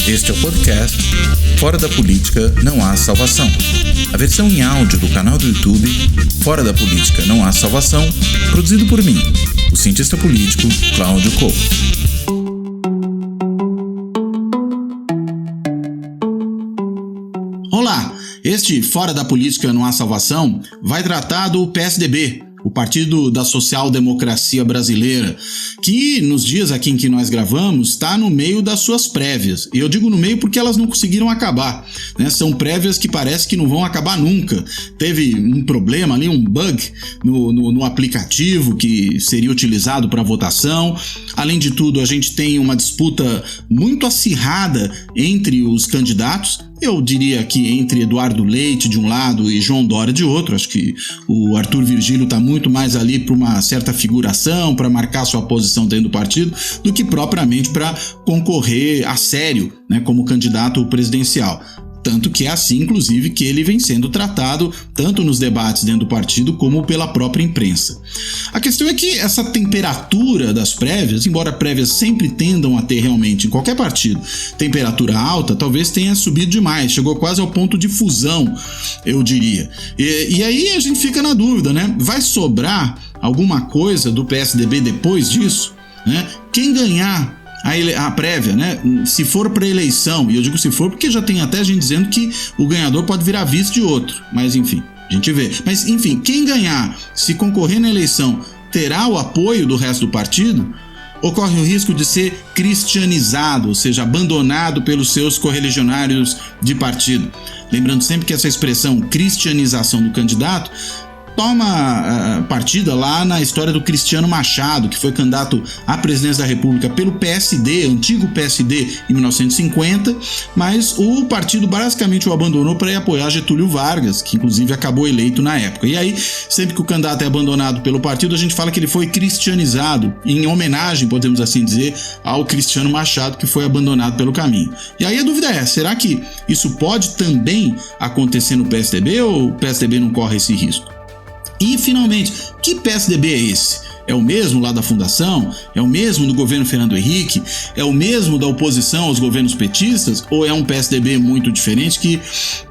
Este é o podcast Fora da Política Não Há Salvação. A versão em áudio do canal do YouTube Fora da Política Não Há Salvação, produzido por mim, o cientista político Cláudio Couto. Olá, este Fora da Política Não Há Salvação vai tratar do PSDB, o Partido da Social Democracia Brasileira, que nos dias aqui em que nós gravamos está no meio das suas prévias. E eu digo no meio porque elas não conseguiram acabar, né? São prévias que parece que não vão acabar nunca. Teve um problema ali, um bug no aplicativo que seria utilizado para votação. Além de tudo, a gente tem uma disputa muito acirrada entre os candidatos. Eu diria que entre Eduardo Leite de um lado e João Dória de outro. Acho que o Arthur Virgílio está muito mais ali para uma certa figuração, para marcar sua posição dentro do partido, do que propriamente para concorrer a sério, né, como candidato presidencial. Tanto que é assim, inclusive, que ele vem sendo tratado tanto nos debates dentro do partido como pela própria imprensa. A questão é que essa temperatura das prévias, embora prévias sempre tendam a ter realmente, em qualquer partido, temperatura alta, talvez tenha subido demais, chegou quase ao ponto de fusão, eu diria. E aí a gente fica na dúvida, né? Vai sobrar alguma coisa do PSDB depois disso, né? Quem ganhar a prévia, né? Se for para eleição, e eu digo se for porque já tem até gente dizendo que o ganhador pode virar vice de outro, mas enfim, a gente vê. Mas enfim, quem ganhar, se concorrer na eleição, terá o apoio do resto do partido? Ocorre o risco de ser cristianizado, ou seja, abandonado pelos seus correligionários de partido. Lembrando sempre que essa expressão cristianização do candidato toma partida lá na história do Cristiano Machado, que foi candidato à presidência da República pelo PSD, antigo PSD, em 1950, mas o partido basicamente o abandonou para ir apoiar Getúlio Vargas, que inclusive acabou eleito na época. E aí, sempre que o candidato é abandonado pelo partido, a gente fala que ele foi cristianizado, em homenagem, podemos assim dizer, ao Cristiano Machado, que foi abandonado pelo caminho. E aí a dúvida é, será que isso pode também acontecer no PSDB ou o PSDB não corre esse risco? E, finalmente, que PSDB é esse? É o mesmo lá da fundação? É o mesmo do governo Fernando Henrique? É o mesmo da oposição aos governos petistas? Ou é um PSDB muito diferente que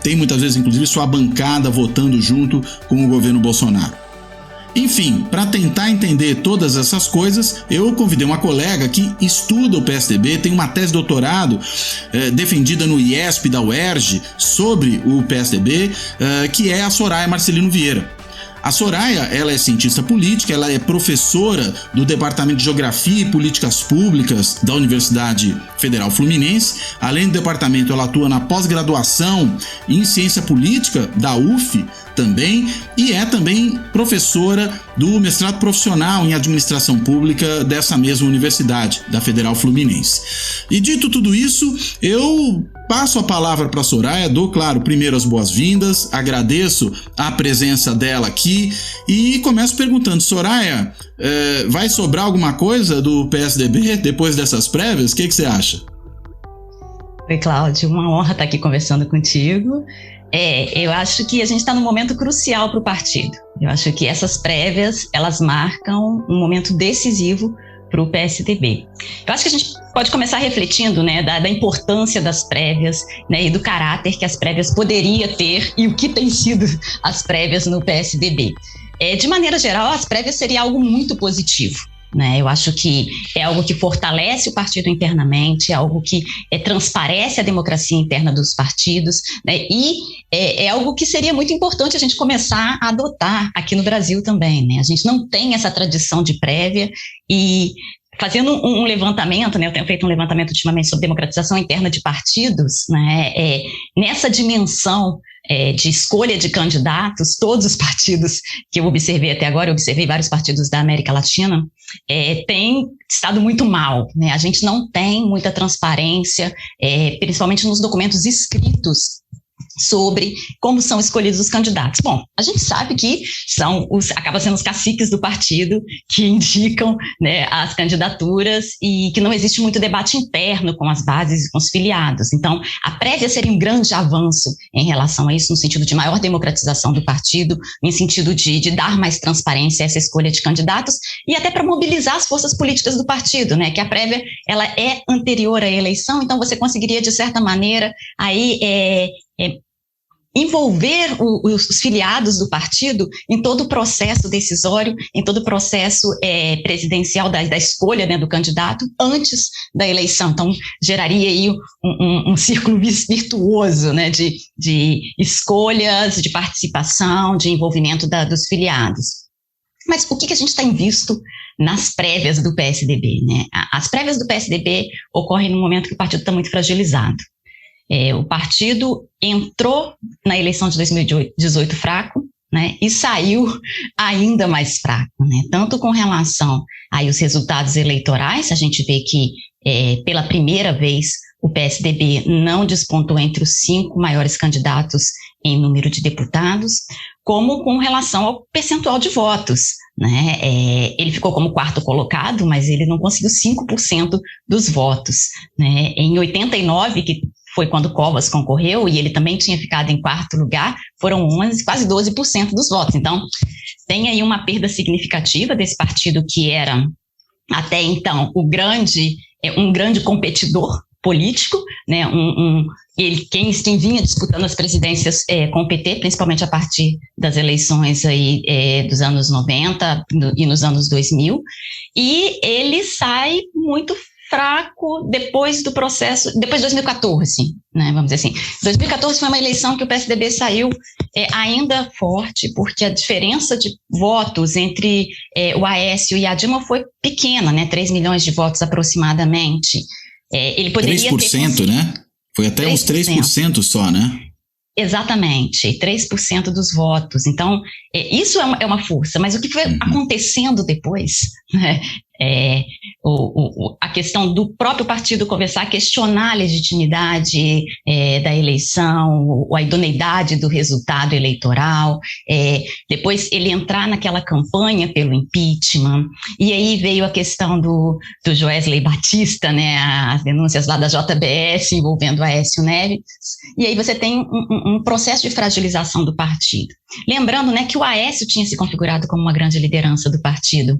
tem muitas vezes, inclusive, sua bancada votando junto com o governo Bolsonaro? Enfim, para tentar entender todas essas coisas, eu convidei uma colega que estuda o PSDB, tem uma tese de doutorado defendida no IESP da UERJ sobre o PSDB, que é a Soraya Marcelino Vieira. A Soraya, ela é cientista política, ela é professora do Departamento de Geografia e Políticas Públicas da Universidade Federal Fluminense. Além do departamento, ela atua na pós-graduação em Ciência Política da UF também, e é também professora do mestrado profissional em Administração Pública dessa mesma universidade, da Federal Fluminense. E dito tudo isso, eu passo a palavra para a Soraya, dou, claro, primeiro as boas-vindas, agradeço a presença dela aqui e começo perguntando, Soraya, vai sobrar alguma coisa do PSDB depois dessas prévias? O que você acha? Oi, Cláudio, uma honra estar aqui conversando contigo. Eu acho que a gente está num momento crucial para o partido. Eu acho que essas prévias, elas marcam um momento decisivo para o PSDB. Eu acho que a gente pode começar refletindo, né, da importância das prévias, né, e do caráter que as prévias poderiam ter e o que tem sido as prévias no PSDB. De maneira geral, as prévias seria algo muito positivo. Né? Eu acho que é algo que fortalece o partido internamente, é algo que transparece a democracia interna dos partidos, né? E é algo que seria muito importante a gente começar a adotar aqui no Brasil também. Né? A gente não tem essa tradição de prévia e fazendo um levantamento, né, eu tenho feito um levantamento ultimamente sobre democratização interna de partidos, né, nessa dimensão de escolha de candidatos, todos os partidos que eu observei até agora, eu observei vários partidos da América Latina, têm estado muito mal, né? A gente não tem muita transparência, principalmente nos documentos escritos sobre como são escolhidos os candidatos. Bom, a gente sabe que acabam sendo os caciques do partido que indicam, né, as candidaturas e que não existe muito debate interno com as bases e com os filiados. Então, a prévia seria um grande avanço em relação a isso, no sentido de maior democratização do partido, em sentido de dar mais transparência a essa escolha de candidatos e até para mobilizar as forças políticas do partido, né, que a prévia ela é anterior à eleição, então você conseguiria, de certa maneira, aí envolver os filiados do partido em todo o processo decisório, em todo o processo presidencial da escolha, né, do candidato antes da eleição. Então, geraria aí um círculo virtuoso, né, de escolhas, de participação, de envolvimento dos filiados. Mas o que a gente tem visto nas prévias do PSDB, né? As prévias do PSDB ocorrem no momento que o partido está muito fragilizado. O partido entrou na eleição de 2018 fraco, né, e saiu ainda mais fraco, né, tanto com relação aos resultados eleitorais. A gente vê que pela primeira vez o PSDB não despontou entre os 5 maiores candidatos em número de deputados, como com relação ao percentual de votos, né? Ele ficou como 4º colocado, mas ele não conseguiu 5% dos votos, né? Em 89, que foi quando Covas concorreu, e ele também tinha ficado em 4º lugar, foram quase 12% dos votos. Então, tem aí uma perda significativa desse partido que era, até então, um grande competidor político, né? Quem vinha disputando as presidências com o PT, principalmente a partir das eleições aí, dos anos 90 e nos anos 2000, e ele sai muito fraco depois do processo, depois de 2014, né, vamos dizer assim. 2014 foi uma eleição que o PSDB saiu ainda forte, porque a diferença de votos entre o Aécio e a Dilma foi pequena, né, 3 milhões de votos aproximadamente. Ele poderia 3%, ter... né? Foi até 3%. Uns 3% só, né? Exatamente, 3% dos votos. Então, isso é uma força, mas o que foi acontecendo depois, né, a questão do próprio partido começar a questionar a legitimidade da eleição, a idoneidade do resultado eleitoral, depois ele entrar naquela campanha pelo impeachment, e aí veio a questão do Joesley Batista, né, as denúncias lá da JBS envolvendo o Aécio Neves, e aí você tem um processo de fragilização do partido. Lembrando, né, que o Aécio tinha se configurado como uma grande liderança do partido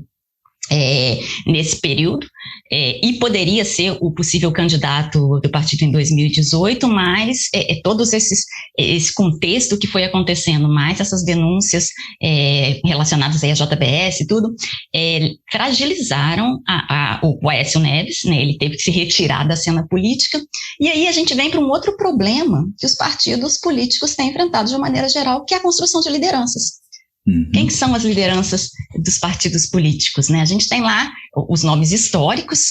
nesse período, e poderia ser o possível candidato do partido em 2018, mas todos esse contexto que foi acontecendo, mais essas denúncias relacionadas aí à JBS e tudo, fragilizaram o Aécio Neves, né, ele teve que se retirar da cena política, e aí a gente vem para um outro problema que os partidos políticos têm enfrentado de uma maneira geral, que é a construção de lideranças. Quem que são as lideranças dos partidos políticos, né? A gente tem lá os nomes históricos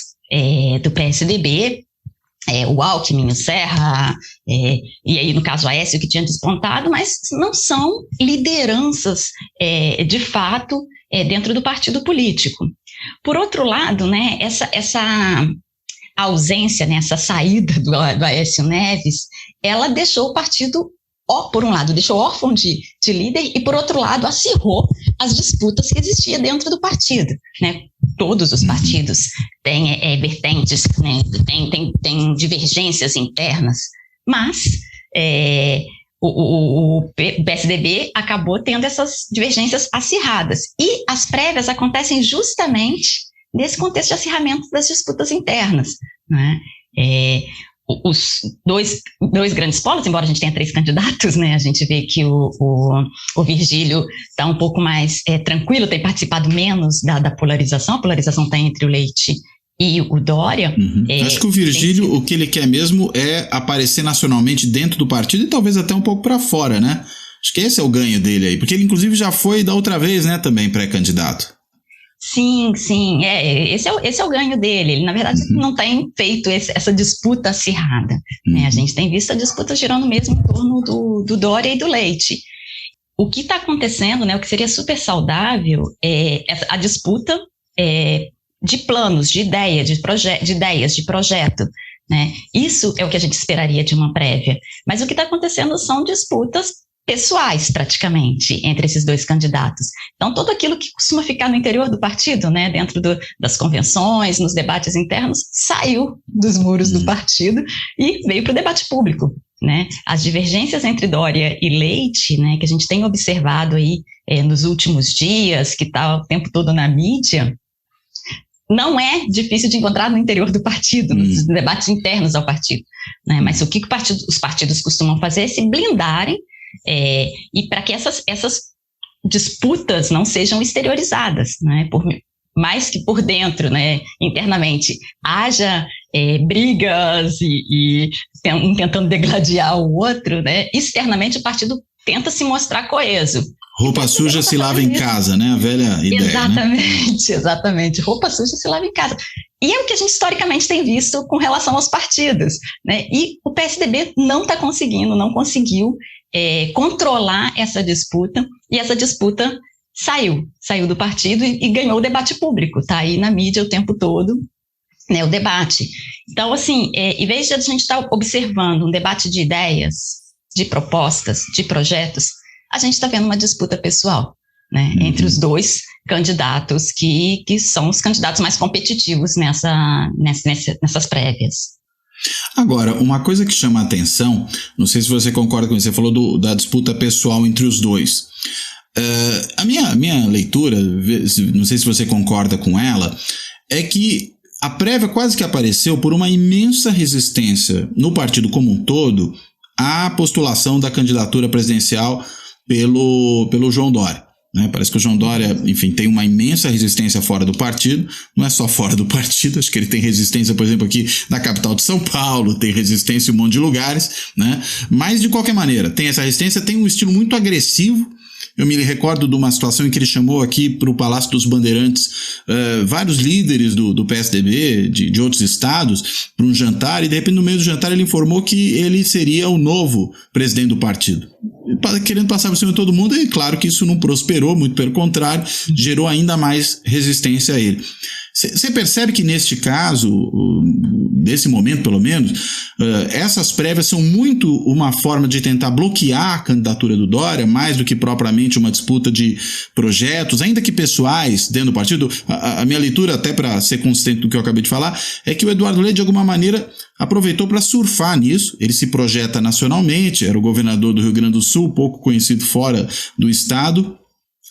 do PSDB, o Alckmin, o Serra, e aí no caso o Aécio que tinha despontado, mas não são lideranças de fato dentro do partido político. Por outro lado, né, essa ausência, né, essa saída do Aécio Neves, ela deixou o partido, por um lado, deixou órfão de líder, e por outro lado, acirrou as disputas que existiam dentro do partido, né? Todos os partidos têm vertentes, né? Tem divergências internas, mas o PSDB acabou tendo essas divergências acirradas, e as prévias acontecem justamente nesse contexto de acirramento das disputas internas, né? Os dois grandes polos, embora a gente tenha 3 candidatos, né, a gente vê que o Virgílio está um pouco mais tranquilo, tem participado menos da polarização. A polarização está entre o Leite e o Dória. Acho que o Virgílio, o que ele quer mesmo é aparecer nacionalmente dentro do partido e talvez até um pouco para fora, né? Acho que esse é o ganho dele aí, porque ele inclusive já foi da outra vez, né, também pré-candidato. Sim, esse é o ganho dele. Ele, na verdade, não tem feito essa disputa acirrada, né? A gente tem visto a disputa girando mesmo em torno do Dória e do Leite. O que está acontecendo, né, o que seria super saudável, é a disputa de planos, de ideia, de projeto, né? Isso é o que a gente esperaria de uma prévia. Mas o que está acontecendo são disputas pessoais, praticamente, entre esses dois candidatos. Então, tudo aquilo que costuma ficar no interior do partido, né, dentro das convenções, nos debates internos, saiu dos muros do partido e veio para o debate público, né? As divergências entre Dória e Leite, né, que a gente tem observado aí nos últimos dias, que está o tempo todo na mídia, não é difícil de encontrar no interior do partido, nos debates internos ao partido, né? Mas o que os partidos costumam fazer é se blindarem, e para que essas disputas não sejam exteriorizadas, né? Mais que por dentro, né, internamente, haja brigas e um tentando degladiar o outro, né? Externamente o partido tenta se mostrar coeso. Roupa suja se lava em casa, né? A velha ideia. Exatamente, né? Exatamente. Roupa suja se lava em casa. E é o que a gente historicamente tem visto com relação aos partidos, né? E o PSDB não conseguiu controlar essa disputa, e essa disputa saiu do partido e ganhou o debate público, está aí na mídia o tempo todo, né, o debate. Então, assim, em vez de a gente estar observando um debate de ideias, de propostas, de projetos, a gente está vendo uma disputa pessoal, né, entre os dois candidatos que são os candidatos mais competitivos nessas prévias. Agora, uma coisa que chama a atenção, não sei se você concorda com isso, você falou da disputa pessoal entre os dois. A minha leitura, não sei se você concorda com ela, é que a prévia quase que apareceu por uma imensa resistência no partido como um todo à postulação da candidatura presidencial pelo João Dória. Né? Parece que o João Dória, enfim, tem uma imensa resistência fora do partido, não é só fora do partido, acho que ele tem resistência, por exemplo, aqui na capital de São Paulo, tem resistência em um monte de lugares, né? Mas de qualquer maneira, tem essa resistência, tem um estilo muito agressivo. Eu me recordo de uma situação em que ele chamou aqui para o Palácio dos Bandeirantes vários líderes do PSDB, de outros estados, para um jantar, e de repente no meio do jantar ele informou que ele seria o novo presidente do partido, querendo passar por cima de todo mundo, e claro que isso não prosperou, muito pelo contrário, gerou ainda mais resistência a ele. Você percebe que neste caso, nesse momento pelo menos, essas prévias são muito uma forma de tentar bloquear a candidatura do Dória, mais do que propriamente uma disputa de projetos, ainda que pessoais, dentro do partido. A minha leitura, até para ser consistente do que eu acabei de falar, é que o Eduardo Leite, de alguma maneira, aproveitou para surfar nisso. Ele se projeta nacionalmente, era o governador do Rio Grande do Sul, pouco conhecido fora do estado.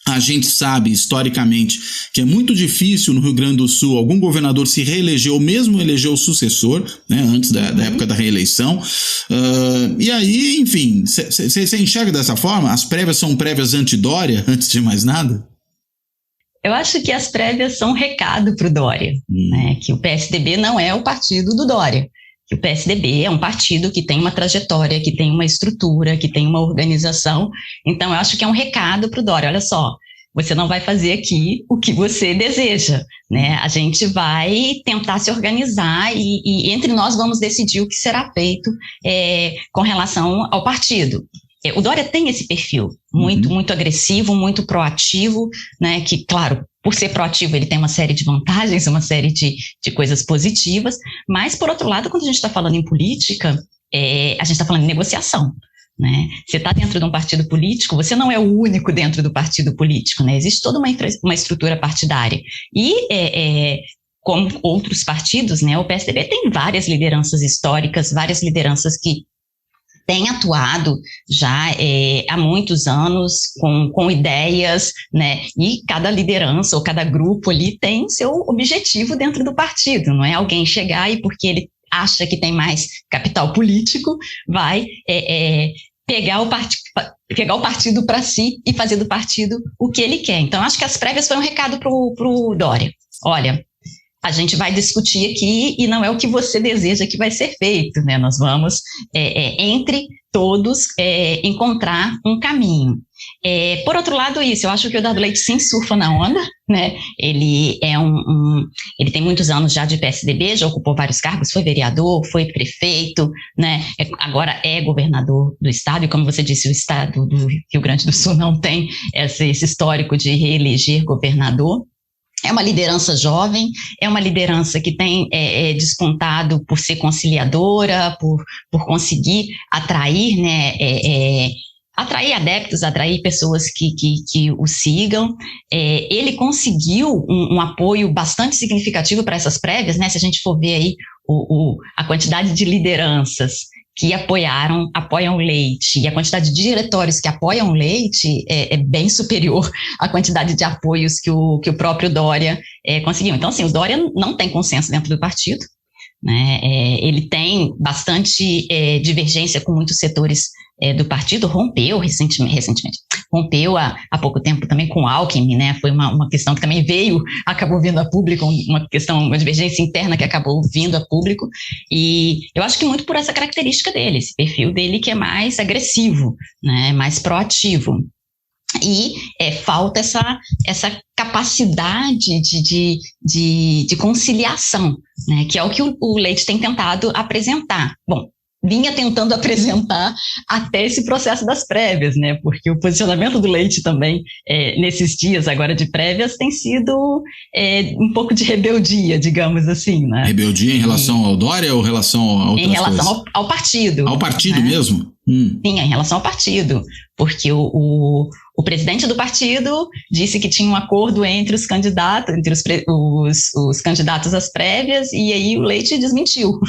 A gente sabe, historicamente, que é muito difícil no Rio Grande do Sul algum governador se reeleger ou mesmo eleger o sucessor, né, antes da época da reeleição. E aí, enfim, você enxerga dessa forma? As prévias são prévias anti-Dória, antes de mais nada? Eu acho que as prévias são um recado para o Dória, né, que o PSDB não é o partido do Dória. O PSDB é um partido que tem uma trajetória, que tem uma estrutura, que tem uma organização. Então, eu acho que é um recado para o Dória. Olha só, você não vai fazer aqui o que você deseja, né? A gente vai tentar se organizar e entre nós vamos decidir o que será feito com relação ao partido. O Dória tem esse perfil muito agressivo, muito proativo, né? Que, claro, por ser proativo, ele tem uma série de vantagens, uma série de coisas positivas, mas, por outro lado, quando a gente está falando em política, a gente está falando em negociação, né? Você está dentro de um partido político, você não é o único dentro do partido político, né? Existe toda uma estrutura partidária. E, como outros partidos, né, o PSDB tem várias lideranças históricas, várias lideranças que tem atuado já há muitos anos com ideias, né? E cada liderança ou cada grupo ali tem seu objetivo dentro do partido, não é alguém chegar e porque ele acha que tem mais capital político, vai pegar o partido para si e fazer do partido o que ele quer. Então, acho que as prévias foi um recado para o Dória. Olha, a gente vai discutir aqui e não é o que você deseja que vai ser feito, né? Nós vamos, entre todos, encontrar um caminho. Por outro lado, eu acho que o Eduardo Leite sim surfa na onda, né? Ele ele tem muitos anos já de PSDB, já ocupou vários cargos, foi vereador, foi prefeito, né? Agora é governador do estado, e como você disse, o estado do Rio Grande do Sul não tem esse histórico de reeleger governador. É uma liderança jovem, é uma liderança que tem despontado por ser conciliadora, por conseguir atrair, né, atrair adeptos, atrair pessoas que o sigam. Ele conseguiu um apoio bastante significativo para essas prévias, né? Se a gente for ver aí a quantidade de lideranças que apoiam o Leite, e a quantidade de diretórios que apoiam o Leite é bem superior à quantidade de apoios que o próprio Dória conseguiu. Então, assim, o Dória não tem consenso dentro do partido, né? Ele tem bastante divergência com muitos setores do partido, rompeu recentemente, rompeu há pouco tempo também com o Alckmin, né? Foi uma questão que também acabou vindo a público, uma divergência interna que acabou vindo a público, e eu acho que muito por essa característica dele, esse perfil dele que é mais agressivo, né? Mais proativo. E falta essa capacidade de conciliação, né, que é o que o Leite tem tentado apresentar. Bom, vinha tentando apresentar até esse processo das prévias, né, porque o posicionamento do Leite também, nesses dias agora de prévias, tem sido um pouco de rebeldia, digamos assim, né? Rebeldia em relação ao Dória ou em relação a outras coisas? Em relação ao partido. Ao partido, né? Mesmo? Sim, em relação ao partido, porque o presidente do partido disse que tinha um acordo entre os candidatos, os candidatos às prévias, e aí o Leite desmentiu,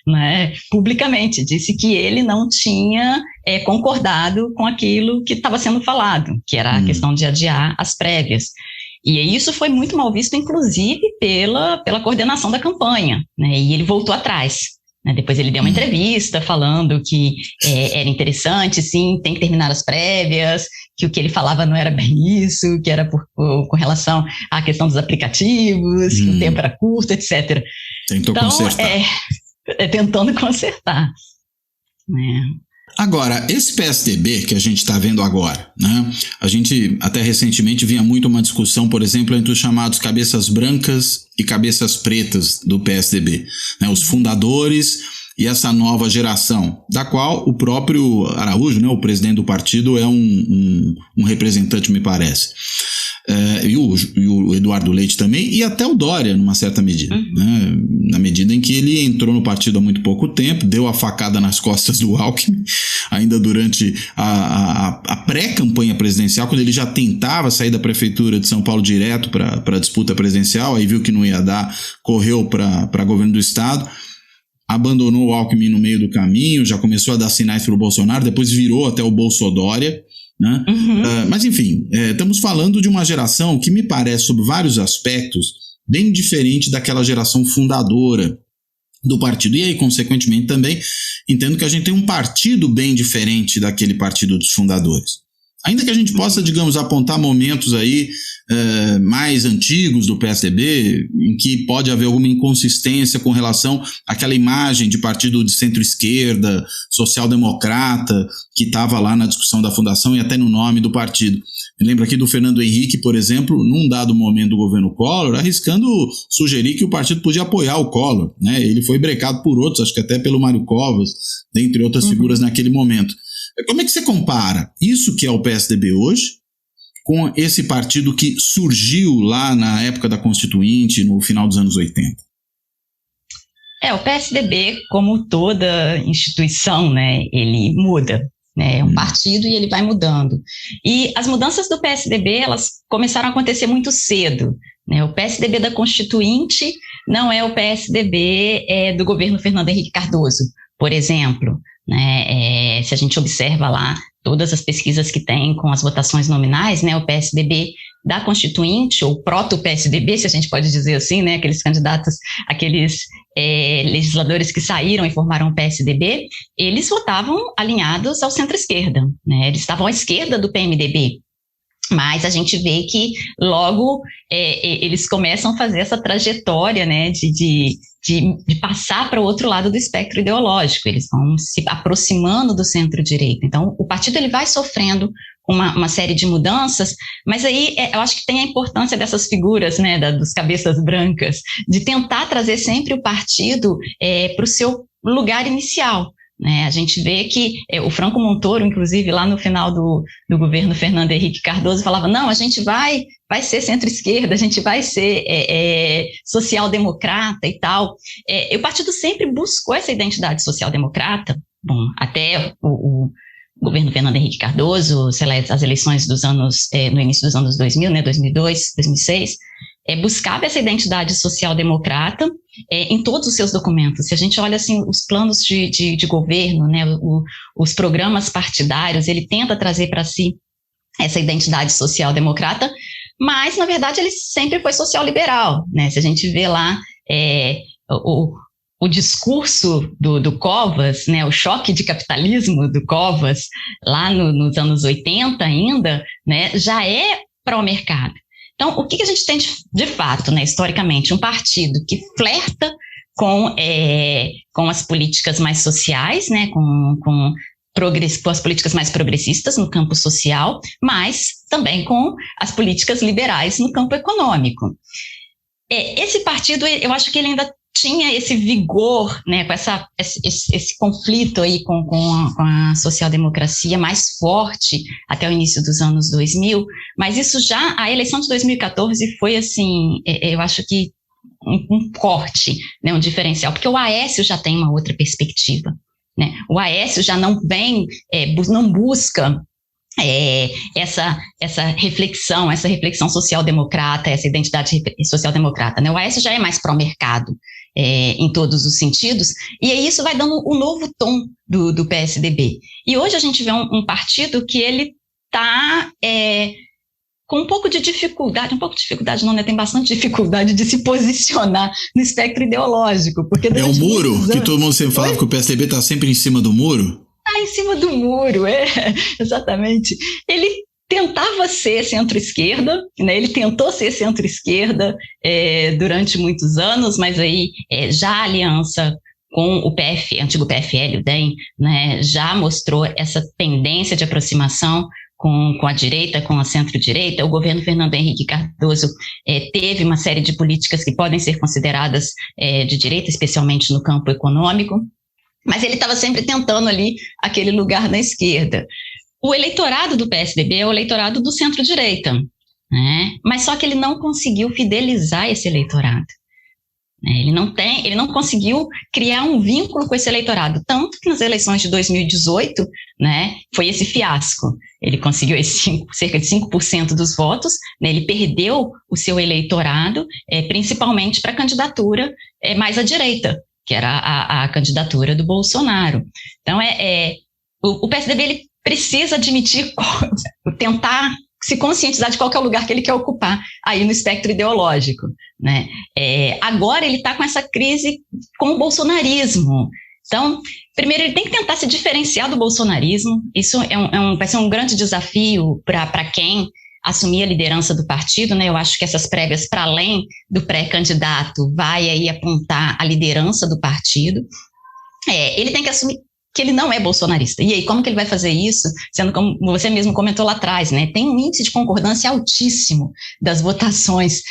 né, publicamente, disse que ele não tinha concordado com aquilo que estava sendo falado, que era a questão de adiar as prévias. E isso foi muito mal visto, inclusive, pela coordenação da campanha, né, e ele voltou atrás. Depois ele deu uma entrevista falando que era interessante, sim, tem que terminar as prévias, que o que ele falava não era bem isso, que era com relação à questão dos aplicativos, que o tempo era curto, etc. Tentou consertar. Tentando consertar. Agora, esse PSDB que a gente está vendo agora, né? A gente até recentemente vinha muito uma discussão, por exemplo, entre os chamados cabeças brancas e cabeças pretas do PSDB, né? Os fundadores e essa nova geração, da qual o próprio Araújo, né, o presidente do partido, é um representante, me parece. E o Eduardo Leite também, e até o Dória, numa certa medida, né? Na medida em que ele entrou no partido há muito pouco tempo, deu a facada nas costas do Alckmin, ainda durante a pré-campanha presidencial, quando ele já tentava sair da prefeitura de São Paulo direto para a disputa presidencial, aí viu que não ia dar, correu para governo do estado, abandonou o Alckmin no meio do caminho, já começou a dar sinais para o Bolsonaro, depois virou até o Bolsodória, né? Mas enfim, estamos falando de uma geração que me parece, sob vários aspectos, bem diferente daquela geração fundadora do partido. E aí, consequentemente, também entendo que a gente tem um partido bem diferente daquele partido dos fundadores. Ainda que a gente possa, digamos, apontar momentos aí mais antigos do PSDB, em que pode haver alguma inconsistência com relação àquela imagem de partido de centro-esquerda, social-democrata, que estava lá na discussão da fundação e até no nome do partido. Me lembro aqui do Fernando Henrique, por exemplo, num dado momento do governo Collor, arriscando sugerir que o partido podia apoiar o Collor, né? Ele foi brecado por outros, acho que até pelo Mário Covas, dentre outras figuras naquele momento. Como é que você compara isso que é o PSDB hoje com esse partido que surgiu lá na época da Constituinte, no final dos anos 80? O PSDB, como toda instituição, né, ele muda. É um partido e ele vai mudando. E as mudanças do PSDB, elas começaram a acontecer muito cedo, né? O PSDB da Constituinte não é o PSDB do governo Fernando Henrique Cardoso, por exemplo, né? Se a gente observa lá todas as pesquisas que tem com as votações nominais, né? O PSDB da Constituinte, ou proto-PSDB, se a gente pode dizer assim, né? Aqueles candidatos, aqueles legisladores que saíram e formaram o PSDB, eles votavam alinhados ao centro-esquerda, né? Eles estavam à esquerda do PMDB. Mas a gente vê que logo eles começam a fazer essa trajetória, né, de passar para o outro lado do espectro ideológico. Eles vão se aproximando do centro-direita. Então, o partido ele vai sofrendo uma série de mudanças, mas aí eu acho que tem a importância dessas figuras, né, dos cabeças brancas, de tentar trazer sempre o partido para o seu lugar inicial, né? A gente vê que o Franco Montoro, inclusive, lá no final do governo Fernando Henrique Cardoso, falava, não, a gente vai ser centro-esquerda, a gente vai ser social-democrata e tal. O partido sempre buscou essa identidade social-democrata. Bom, até o governo Fernando Henrique Cardoso, as eleições dos anos, no início dos anos 2000, né, 2002, 2006, buscava essa identidade social-democrata em todos os seus documentos. Se a gente olha assim, os planos de governo, né, os programas partidários, ele tenta trazer para si essa identidade social-democrata, mas, na verdade, ele sempre foi social-liberal, né? Se a gente vê lá o discurso do Covas, né, o choque de capitalismo do Covas, lá nos anos 80 ainda, né, já é pró-mercado. Então, o que a gente tem de fato, né, historicamente? Um partido que flerta com as políticas mais sociais, né, com as políticas mais progressistas no campo social, mas também com as políticas liberais no campo econômico. Esse partido, eu acho que ele ainda tinha esse vigor, né, com esse conflito aí com a social-democracia mais forte até o início dos anos 2000, mas isso a eleição de 2014 foi assim, eu acho que um corte, né, um diferencial, porque o Aécio já tem uma outra perspectiva, né, o Aécio já não não busca essa reflexão social-democrata, essa identidade social-democrata, né? O Aécio já é mais pró-mercado em todos os sentidos, e aí isso vai dando um novo tom do PSDB. E hoje a gente vê um partido que ele está com um pouco de dificuldade não, né? Tem bastante dificuldade de se posicionar no espectro ideológico. Porque é o muro que todo mundo sempre fala que o PSDB está sempre em cima do muro? Está em cima do muro, exatamente. Ele tentava ser centro-esquerda, né? Ele tentou ser centro-esquerda durante muitos anos, mas aí já a aliança com o antigo PFL, o DEM, né, já mostrou essa tendência de aproximação com a direita, com a centro-direita. O governo Fernando Henrique Cardoso teve uma série de políticas que podem ser consideradas de direita, especialmente no campo econômico, mas ele estava sempre tentando ali aquele lugar na esquerda. O eleitorado do PSDB é o eleitorado do centro-direita, né? Mas só que ele não conseguiu fidelizar esse eleitorado. Ele não conseguiu criar um vínculo com esse eleitorado, tanto que nas eleições de 2018, né, foi esse fiasco. Ele conseguiu cerca de 5% dos votos, né, ele perdeu o seu eleitorado, principalmente para a candidatura mais à direita, que era a candidatura do Bolsonaro. Então, o PSDB ele precisa admitir, tentar se conscientizar de qual que é o lugar que ele quer ocupar aí no espectro ideológico, né? Agora ele está com essa crise com o bolsonarismo. Então, primeiro ele tem que tentar se diferenciar do bolsonarismo. Isso vai ser um grande desafio para quem assumir a liderança do partido, né? Eu acho que essas prévias, para além do pré-candidato, vai aí apontar a liderança do partido. Ele tem que assumir que ele não é bolsonarista. E aí, como que ele vai fazer isso? Sendo como você mesmo comentou lá atrás, né? Tem um índice de concordância altíssimo das votações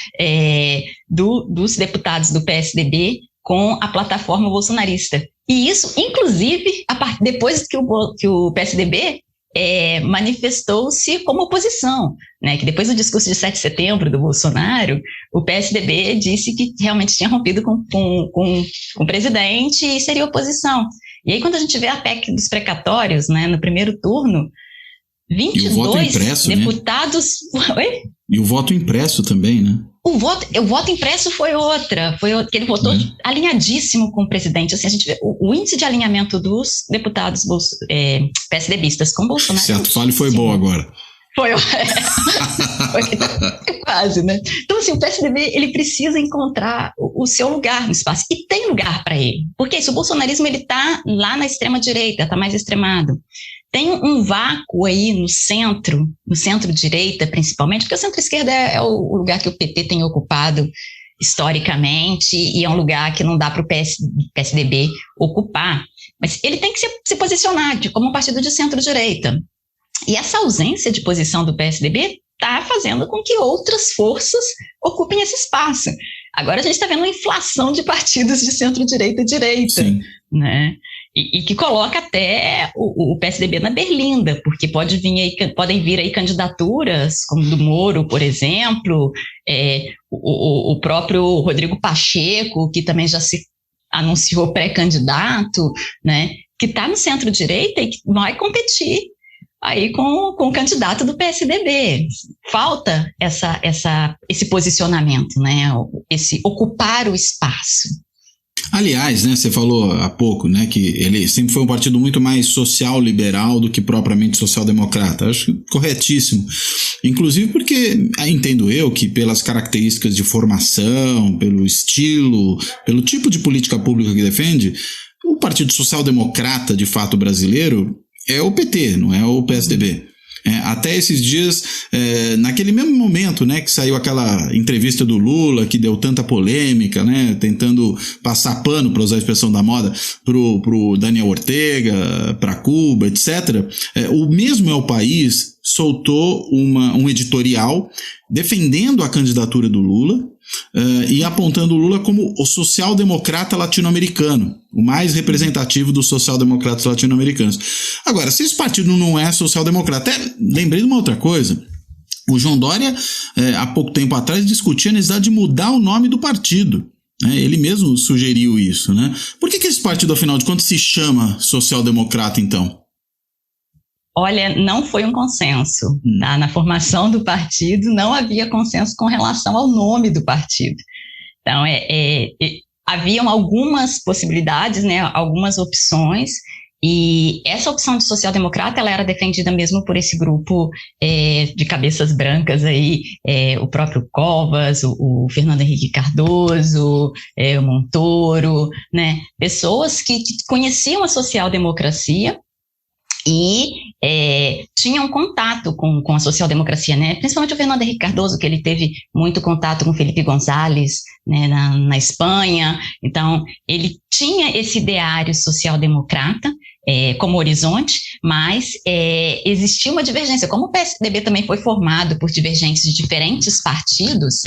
dos deputados do PSDB com a plataforma bolsonarista. E isso, inclusive, depois que o PSDB manifestou-se como oposição, né? Que depois do discurso de 7 de setembro do Bolsonaro, o PSDB disse que realmente tinha rompido com o presidente e seria oposição. E aí, quando a gente vê a PEC dos precatórios, né, no primeiro turno, 22 impresso, deputados... Né? Oi? E o voto impresso também, né? O voto impresso foi outra, que ele votou alinhadíssimo com o presidente. Assim, a gente vê o índice de alinhamento dos deputados PSDBistas com Bolsonaro. Certo, fale foi bom agora. Foi quase, né? Então, assim, o PSDB, ele precisa encontrar o seu lugar no espaço. E tem lugar para ele. Porque isso, o bolsonarismo, ele está lá na extrema-direita, está mais extremado. Tem um vácuo aí no centro-direita, principalmente, porque o centro-esquerda é o lugar que o PT tem ocupado historicamente e é um lugar que não dá para o PSDB ocupar. Mas ele tem que se posicionar como um partido de centro-direita. E essa ausência de posição do PSDB está fazendo com que outras forças ocupem esse espaço. Agora a gente está vendo uma inflação de partidos de centro-direita e direita, né? e que coloca até o PSDB na berlinda, porque podem vir aí candidaturas, como do Moro, por exemplo, o próprio Rodrigo Pacheco, que também já se anunciou pré-candidato, né, que está no centro-direita e que vai competir aí com o candidato do PSDB. Falta esse posicionamento, né, esse ocupar o espaço. Aliás, né, você falou há pouco, né, que ele sempre foi um partido muito mais social-liberal do que propriamente social-democrata. Acho corretíssimo. Inclusive porque, entendo eu, que pelas características de formação, pelo estilo, pelo tipo de política pública que defende, o Partido Social-Democrata, de fato, brasileiro, é o PT, não é o PSDB. Até esses dias, naquele mesmo momento, né, que saiu aquela entrevista do Lula, que deu tanta polêmica, né, tentando passar pano, para usar a expressão da moda, pro Daniel Ortega, para Cuba, etc. O mesmo É o País soltou um editorial defendendo a candidatura do Lula, e apontando o Lula como o social-democrata latino-americano, o mais representativo dos social-democratas latino-americanos. Agora, se esse partido não é social-democrata, lembrei de uma outra coisa. O João Dória, há pouco tempo atrás, discutia a necessidade de mudar o nome do partido. Ele mesmo sugeriu isso, né? Por que esse partido, afinal de contas, se chama social-democrata, então? Olha, não foi um consenso. Tá? Na formação do partido não havia consenso com relação ao nome do partido. Então, haviam algumas possibilidades, né, algumas opções, e essa opção de social-democrata ela era defendida mesmo por esse grupo de cabeças brancas aí, o próprio Covas, o Fernando Henrique Cardoso, o Montoro, né, pessoas que conheciam a social-democracia e tinham contato com a social-democracia, né? Principalmente o Fernando Henrique Cardoso, que ele teve muito contato com Felipe González, né, na Espanha. Então, ele tinha esse ideário social-democrata como horizonte, mas existia uma divergência. Como o PSDB também foi formado por divergentes de diferentes partidos,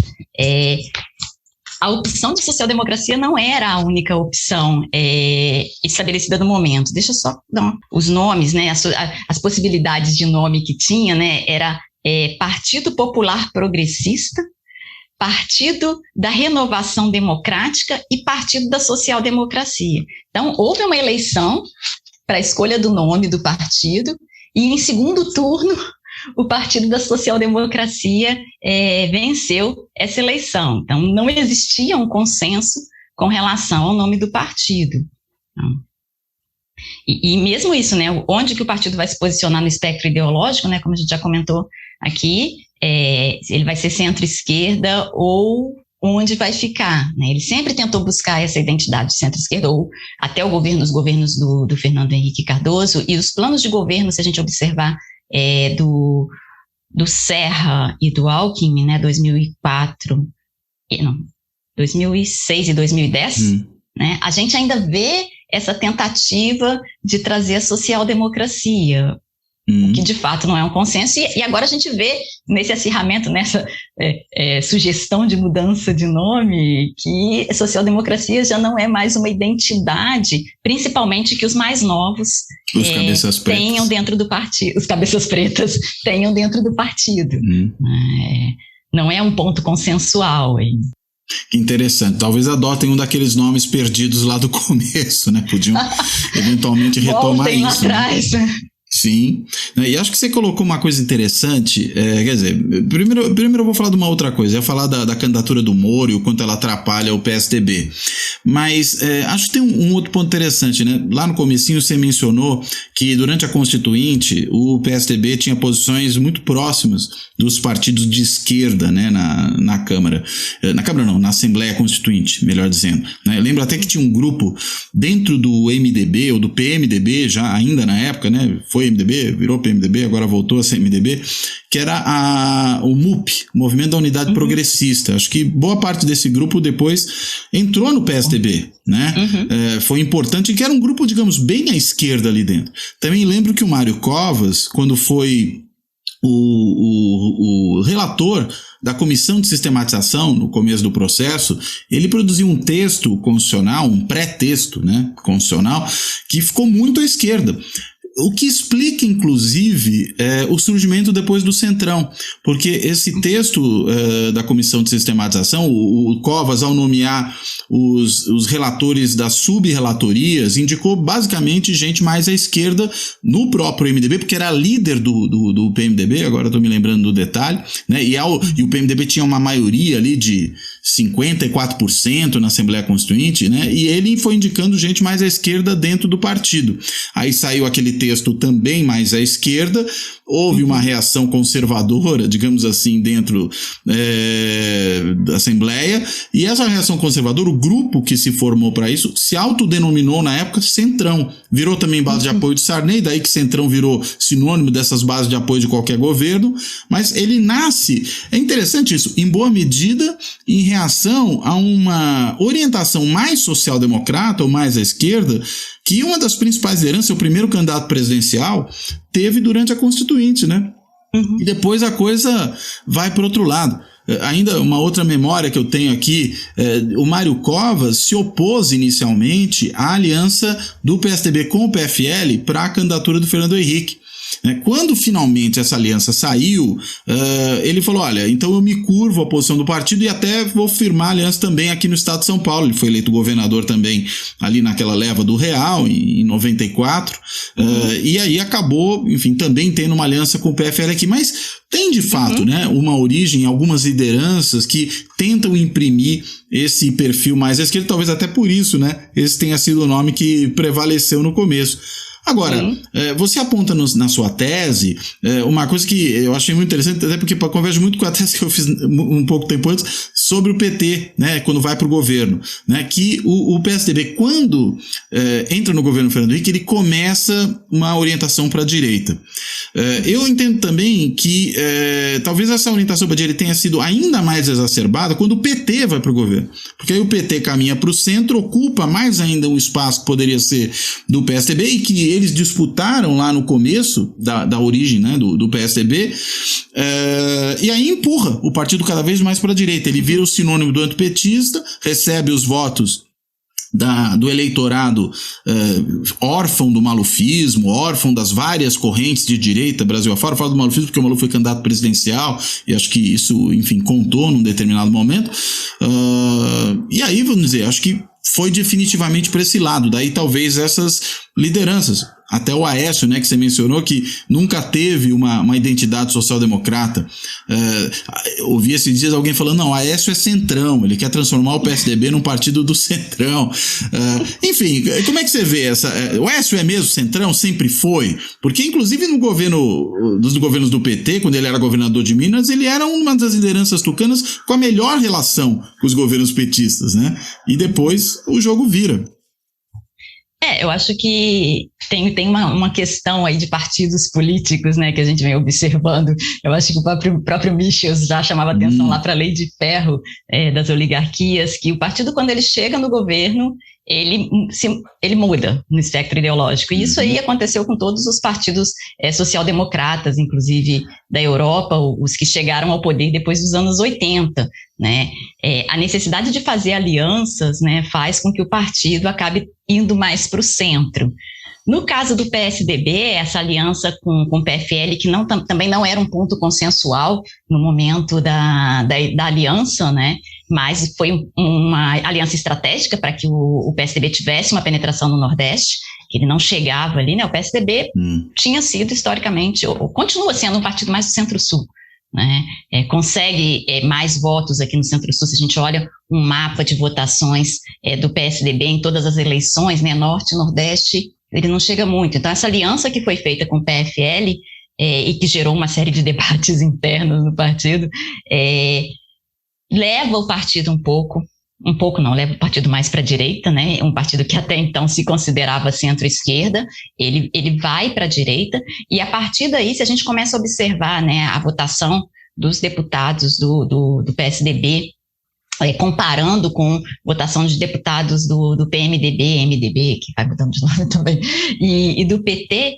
a opção de social-democracia não era a única opção estabelecida no momento. Deixa eu só dar os nomes, né? As possibilidades de nome que tinha, né? Era Partido Popular Progressista, Partido da Renovação Democrática e Partido da Social-Democracia. Então, houve uma eleição para a escolha do nome do partido e, em segundo turno, o Partido da Social-Democracia venceu essa eleição. Então, não existia um consenso com relação ao nome do partido. E mesmo isso, né, onde que o partido vai se posicionar no espectro ideológico, né, como a gente já comentou aqui, ele vai ser centro-esquerda ou onde vai ficar, né? Ele sempre tentou buscar essa identidade de centro-esquerda, ou até os governos do Fernando Henrique Cardoso, e os planos de governo, se a gente observar, do Serra e do Alckmin, né, 2006 e 2010, né, a gente ainda vê essa tentativa de trazer a social-democracia, que de fato não é um consenso, e agora a gente vê nesse acirramento, nessa sugestão de mudança de nome, que a social-democracia já não é mais uma identidade, principalmente que os mais novos tenham dentro do partido, os cabeças pretas tenham dentro do partido. Não é um ponto consensual, hein? Que interessante. Talvez adotem um daqueles nomes perdidos lá do começo, né? Podiam eventualmente retomar isso. Lá atrás, né? Sim, e acho que você colocou uma coisa interessante, quer dizer, primeiro eu vou falar de uma outra coisa, eu ia falar da candidatura do Moro e o quanto ela atrapalha o PSDB, mas acho que tem um outro ponto interessante, né? Lá no comecinho você mencionou que durante a Constituinte o PSDB tinha posições muito próximas dos partidos de esquerda, né, na Câmara, na Assembleia Constituinte, melhor dizendo, né? Eu lembro até que tinha um grupo dentro do MDB ou do PMDB, já ainda na época, né, foi MDB, virou PMDB, agora voltou a ser MDB, que era o MUP, Movimento da Unidade Progressista. Acho que boa parte desse grupo depois entrou no PSDB, né? Foi importante, que era um grupo, digamos, bem à esquerda ali dentro. Também lembro que o Mário Covas, quando foi o relator da Comissão de Sistematização, no começo do processo, ele produziu um texto constitucional, um pré-texto, né, constitucional, que ficou muito à esquerda. O que explica, inclusive, o surgimento depois do Centrão, porque esse texto da Comissão de Sistematização, o Covas, ao nomear os relatores das sub-relatorias, indicou basicamente gente mais à esquerda no próprio MDB, porque era líder do PMDB, agora estou me lembrando do detalhe, né? E o PMDB tinha uma maioria ali de 54% na Assembleia Constituinte, né? E ele foi indicando gente mais à esquerda dentro do partido. Aí saiu aquele texto também mais à esquerda, houve uma reação conservadora, digamos assim, dentro da Assembleia, e essa reação conservadora, o grupo que se formou para isso, se autodenominou na época Centrão, virou também base de apoio de Sarney, daí que Centrão virou sinônimo dessas bases de apoio de qualquer governo, mas ele nasce, é interessante isso, em boa medida, em reação a uma orientação mais social-democrata ou mais à esquerda, que uma das principais heranças, o primeiro candidato presidencial, teve durante a Constituinte, né? E depois a coisa vai para o outro lado. Ainda uma outra memória que eu tenho aqui, o Mário Covas se opôs inicialmente à aliança do PSDB com o PFL para a candidatura do Fernando Henrique. Quando finalmente essa aliança saiu, ele falou, olha, então eu me curvo à posição do partido e até vou firmar a aliança também aqui no estado de São Paulo. Ele foi eleito governador também ali naquela leva do Real, em 94, e aí acabou, enfim, também tendo uma aliança com o PFL aqui, mas tem de fato, né, uma origem, algumas lideranças que tentam imprimir esse perfil mais à esquerda, talvez até por isso, né, esse tenha sido o nome que prevaleceu no começo. Agora, você aponta na sua tese uma coisa que eu achei muito interessante, até porque converge muito com a tese que eu fiz um pouco tempo antes sobre o PT, né, quando vai para o governo, né, que o PSDB, quando entra no governo Fernando Henrique, ele começa uma orientação para a direita. Eu entendo também que talvez essa orientação para a direita tenha sido ainda mais exacerbada quando o PT vai para o governo, porque aí o PT caminha para o centro, ocupa mais ainda um espaço que poderia ser do PSDB e que eles disputaram lá no começo da origem, né, do PSDB, e aí empurra o partido cada vez mais para a direita. Ele vira o sinônimo do antipetista, recebe os votos do eleitorado órfão do malufismo, órfão das várias correntes de direita Brasil afora. Eu falo do malufismo porque o Maluf foi candidato presidencial e acho que isso, enfim, contou num determinado momento. E aí, vamos dizer, acho que foi definitivamente para esse lado. Daí talvez essas lideranças, até o Aécio, né, que você mencionou, que nunca teve uma identidade social-democrata. Ouvi esses dias alguém falando, não, o Aécio é centrão, ele quer transformar o PSDB num partido do centrão. Enfim, como é que você vê essa... O Aécio é mesmo centrão? Sempre foi? Porque, inclusive, nos governos do PT, quando ele era governador de Minas, ele era uma das lideranças tucanas com a melhor relação com os governos petistas, né? E depois o jogo vira. Eu acho que tem uma questão aí de partidos políticos, né, que a gente vem observando. Eu acho que o próprio Michels já chamava atenção lá para a lei de ferro das oligarquias, que o partido, quando ele chega no governo, ele muda no espectro ideológico. E isso aí aconteceu com todos os partidos social-democratas, inclusive da Europa, os que chegaram ao poder depois dos anos 80. Né? A necessidade de fazer alianças, né, faz com que o partido acabe indo mais para o centro. No caso do PSDB, essa aliança com o PFL, que também não era um ponto consensual no momento da aliança, né, mas foi uma aliança estratégica para que o PSDB tivesse uma penetração no Nordeste, que ele não chegava ali, né? O PSDB tinha sido historicamente, ou continua sendo um partido mais do Centro-Sul, né? Consegue mais votos aqui no Centro-Sul. Se a gente olha um mapa de votações do PSDB em todas as eleições, né? Norte e Nordeste, ele não chega muito. Então, essa aliança que foi feita com o PFL e que gerou uma série de debates internos no partido, leva o partido leva o partido mais para a direita, né? Um partido que até então se considerava centro-esquerda, ele vai para a direita, e a partir daí, se a gente começa a observar, né, a votação dos deputados do PSDB, comparando com votação de deputados do PMDB, MDB, que vai mudando de nome também, e do PT,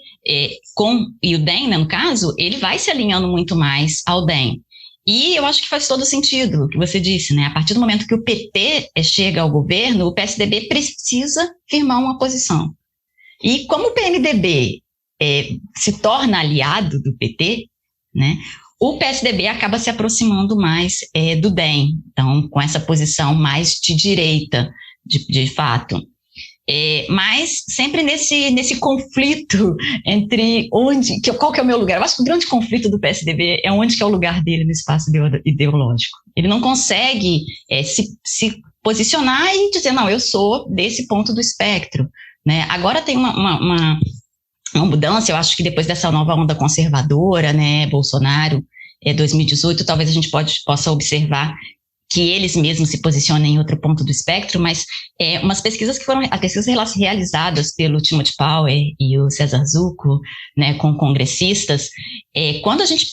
e o DEM, né, no caso, ele vai se alinhando muito mais ao DEM. E eu acho que faz todo sentido o que você disse, né? A partir do momento que o PT chega ao governo, o PSDB precisa firmar uma posição. E como o PMDB se torna aliado do PT, né? O PSDB acaba se aproximando mais do DEM, então com essa posição mais de direita, de fato. Mas sempre nesse conflito entre qual que é o meu lugar. Eu acho que o grande conflito do PSDB é onde que é o lugar dele no espaço ideológico. Ele não consegue se posicionar e dizer, não, eu sou desse ponto do espectro, né? Agora tem uma mudança, eu acho que depois dessa nova onda conservadora, né, Bolsonaro, 2018, talvez a gente possa observar que eles mesmos se posicionam em outro ponto do espectro, mas umas pesquisas as pesquisas realizadas pelo Timothy Power e o César Zucco, né, com congressistas, quando a gente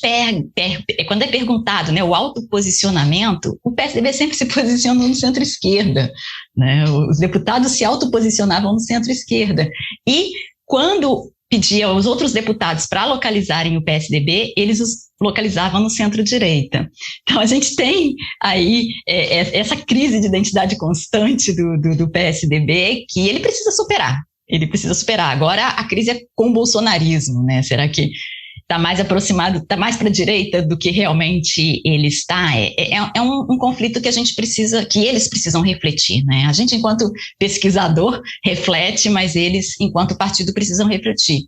quando é perguntado, né, o autoposicionamento, o PSDB sempre se posicionou no centro-esquerda, né, os deputados se autoposicionavam no centro-esquerda, e quando pedia aos outros deputados para localizarem o PSDB, eles os localizavam no centro-direita. Então, a gente tem aí essa crise de identidade constante do PSDB que ele precisa superar. Agora, a crise é com o bolsonarismo, né? Será que está mais aproximado, está mais para a direita do que realmente ele está? É um conflito que que eles precisam refletir, né? A gente, enquanto pesquisador, reflete, mas eles, enquanto partido, precisam refletir.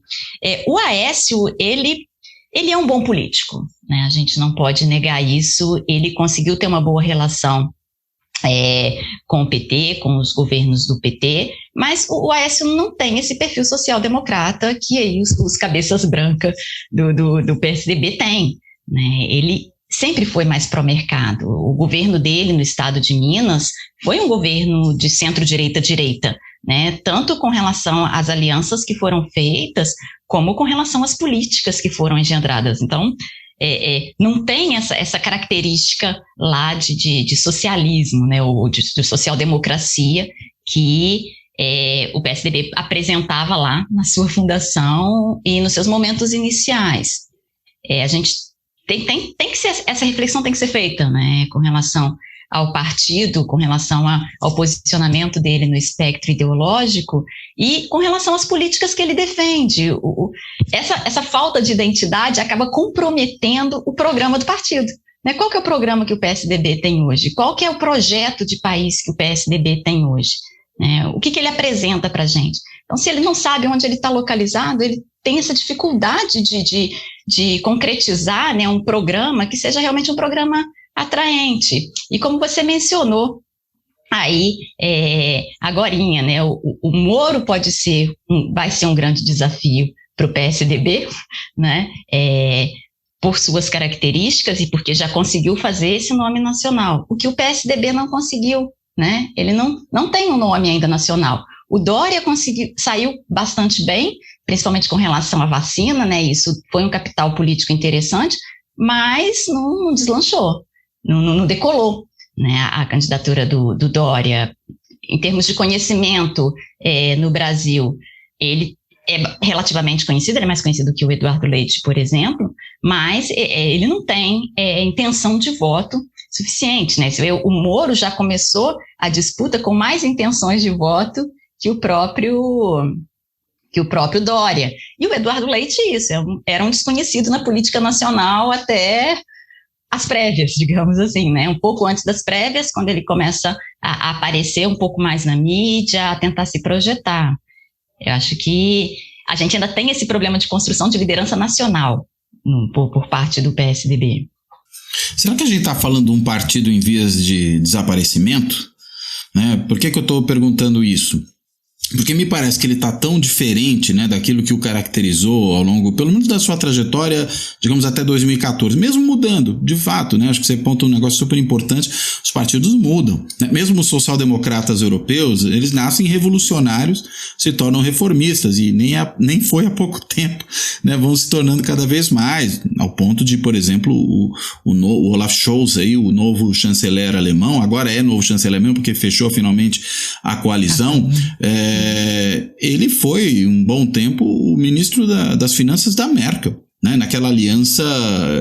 O Aécio, ele é um bom político, né? A gente não pode negar isso. Ele conseguiu ter uma boa relação com o PT, com os governos do PT, mas o Aécio não tem esse perfil social-democrata que aí os cabeças brancas do PSDB têm, né? Ele sempre foi mais pró-mercado. O governo dele no estado de Minas foi um governo de centro-direita, né? Tanto com relação às alianças que foram feitas, como com relação às políticas que foram engendradas. Então, não tem essa característica lá de socialismo, né, ou de social-democracia que o PSDB apresentava lá na sua fundação e nos seus momentos iniciais. A gente tem que ser, essa reflexão tem que ser feita, né, com relação ao partido, com relação ao posicionamento dele no espectro ideológico e com relação às políticas que ele defende. Essa falta de identidade acaba comprometendo o programa do partido, né? Qual que é o programa que o PSDB tem hoje? Qual que é o projeto de país que o PSDB tem hoje? O que ele apresenta para a gente? Então, se ele não sabe onde ele está localizado, ele tem essa dificuldade de concretizar, né, um programa que seja realmente um programa atraente. E como você mencionou aí agorinha, né, o Moro vai ser um grande desafio para o PSDB, né, por suas características e porque já conseguiu fazer esse nome nacional, o que o PSDB não conseguiu, né, ele não tem um nome ainda nacional. O Dória saiu bastante bem, principalmente com relação à vacina, né, isso foi um capital político interessante, mas não deslanchou. Não decolou, né, a candidatura do Dória. Em termos de conhecimento no Brasil, ele é relativamente conhecido, ele é mais conhecido que o Eduardo Leite, por exemplo, mas ele não tem intenção de voto suficiente, né? O Moro já começou a disputa com mais intenções de voto que o próprio Dória. E o Eduardo Leite, era um desconhecido na política nacional até as prévias, digamos assim, né? Um pouco antes das prévias, quando ele começa a aparecer um pouco mais na mídia, a tentar se projetar. Eu acho que a gente ainda tem esse problema de construção de liderança nacional por parte do PSDB. Será que a gente está falando de um partido em vias de desaparecimento? Né? Por que eu estou perguntando isso? Porque me parece que ele está tão diferente, né, daquilo que o caracterizou ao longo, pelo menos da sua trajetória, digamos, até 2014, mesmo mudando, de fato, né, acho que você aponta um negócio super importante, os partidos mudam, né? Mesmo os social-democratas europeus, eles nascem revolucionários, se tornam reformistas, e nem foi há pouco tempo, né, vão se tornando cada vez mais, ao ponto de, por exemplo, o Olaf Scholz, aí, o novo chanceler alemão, agora é novo chanceler alemão porque fechou finalmente a coalizão, ele foi um bom tempo o ministro das finanças da Merkel, né, naquela aliança,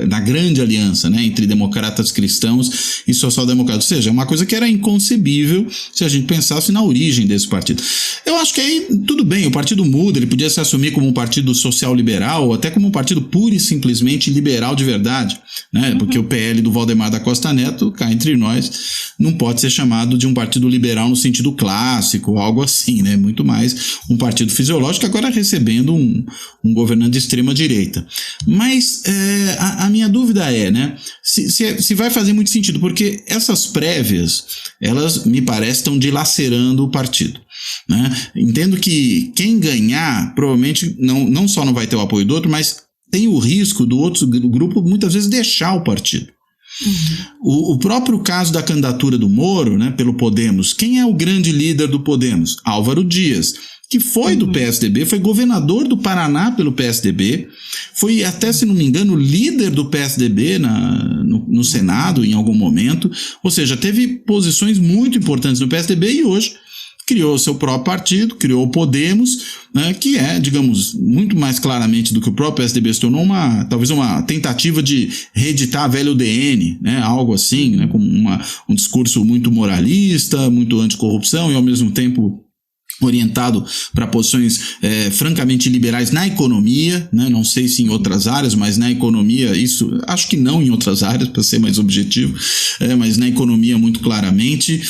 na grande aliança, né, entre democratas cristãos e social-democratas. Ou seja, é uma coisa que era inconcebível se a gente pensasse na origem desse partido. Eu acho que aí, tudo bem, o partido muda, ele podia se assumir como um partido social-liberal, ou até como um partido pura e simplesmente liberal de verdade, né, porque o PL do Valdemar da Costa Neto, cá entre nós, não pode ser chamado de um partido liberal no sentido clássico, ou algo assim, né, muito mais um partido fisiológico, agora recebendo um governante de extrema-direita. Mas a minha dúvida é, né, se vai fazer muito sentido, porque essas prévias, elas me parecem estão dilacerando o partido, né? Entendo que quem ganhar provavelmente não só não vai ter o apoio do outro, mas tem o risco do outro grupo muitas vezes deixar o partido. O próprio caso da candidatura do Moro, né, pelo Podemos, quem é o grande líder do Podemos? Álvaro Dias, que foi do PSDB, foi governador do Paraná pelo PSDB, foi até, se não me engano, líder do PSDB no Senado em algum momento, ou seja, teve posições muito importantes no PSDB e hoje criou seu próprio partido, criou o Podemos, né, que é, digamos, muito mais claramente do que o próprio PSDB se tornou talvez uma tentativa de reeditar a velha UDN, né, algo assim, né, com um discurso muito moralista, muito anticorrupção e ao mesmo tempo orientado para posições francamente liberais na economia, né? Não sei se em outras áreas, mas na economia, isso, acho que não em outras áreas, para ser mais objetivo, mas na economia muito claramente.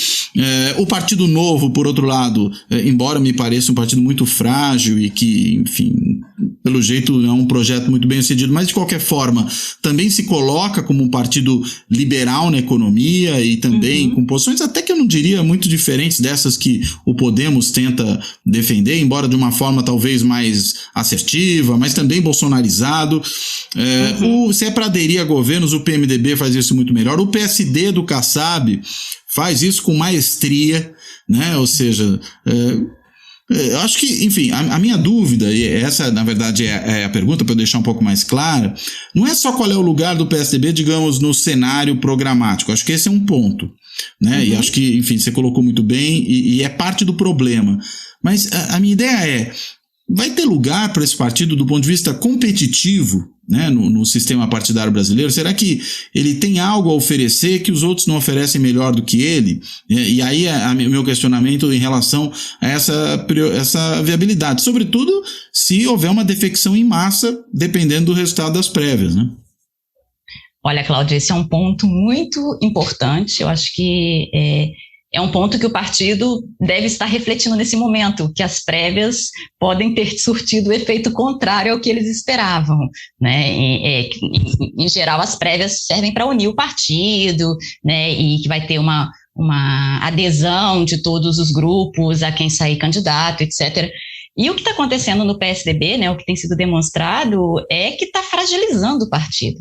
O Partido Novo, por outro lado, embora me pareça um partido muito frágil e que, enfim, pelo jeito não é um projeto muito bem sucedido, mas de qualquer forma também se coloca como um partido liberal na economia e também com posições até que eu não diria muito diferentes dessas que o Podemos tenta defender, embora de uma forma talvez mais assertiva, mas também bolsonarizado. Se é para aderir a governos, o PMDB faz isso muito melhor. O PSD do Kassab faz isso com maestria, né? Ou seja, eu acho que, enfim, a minha dúvida, e essa na verdade é a pergunta para eu deixar um pouco mais clara, não é só qual é o lugar do PSDB, digamos, no cenário programático. Acho que esse é um ponto, né? E acho que, enfim, você colocou muito bem e é parte do problema. Mas a minha ideia é, vai ter lugar para esse partido do ponto de vista competitivo, né, no sistema partidário brasileiro? Será que ele tem algo a oferecer que os outros não oferecem melhor do que ele? E aí o meu questionamento em relação a essa viabilidade, sobretudo se houver uma defecção em massa, dependendo do resultado das prévias, né? Olha, Cláudia, esse é um ponto muito importante. Eu acho que é um ponto que o partido deve estar refletindo nesse momento, que as prévias podem ter surtido o efeito contrário ao que eles esperavam, né? Em geral, as prévias servem para unir o partido, né? E que vai ter uma adesão de todos os grupos a quem sair candidato, etc. E o que está acontecendo no PSDB, né? O que tem sido demonstrado é que está fragilizando o partido,